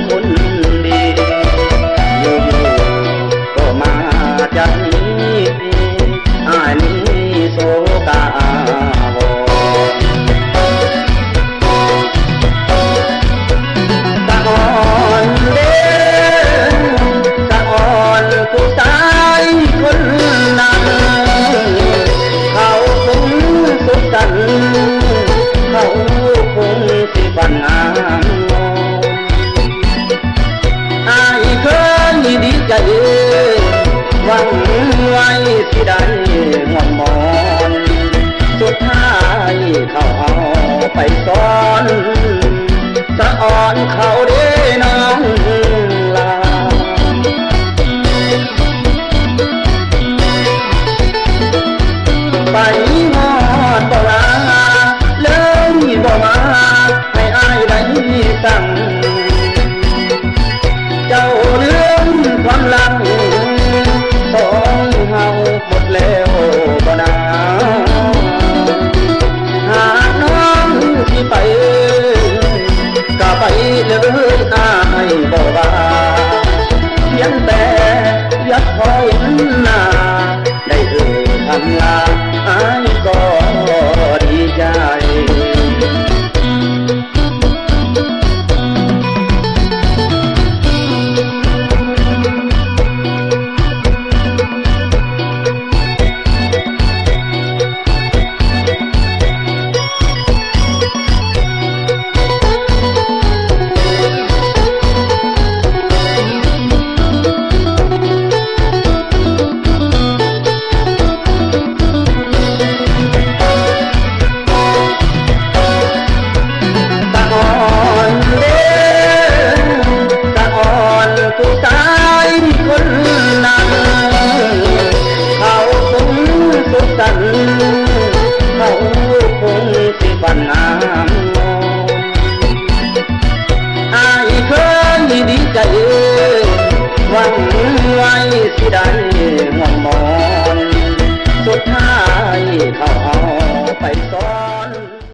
คนดีอยู่ๆก็มาจากนี้อายนี้โศกาวตะอ่อนเด้ตะอ่อนผู้ชายคนนั้นเขาคงสุขสันต์เขาคงสิฝันงามอายเคยดีใจหวังไว้ที่ใดห่วงมอนสุดท้ายเขาเอาไปซ่อนสะอ่อนเขาเด้น้องลาไปหอดบ่ลาเลยบ่มาให้อายได้สั่งเจ้าเรื่องความลับของเฮาหมดแล้วบ่นาหากน้องที่ไปก็ไปเลยอายบ่ว่าเพียงแต่อยากขอเห็นหน้าได้คำลาอายก็ดีใจผู้ชายคนนั้นเขาคงสุขสันต์เขาคงสิฝันงามอายเคยดีใจหวังไว้ที่ใด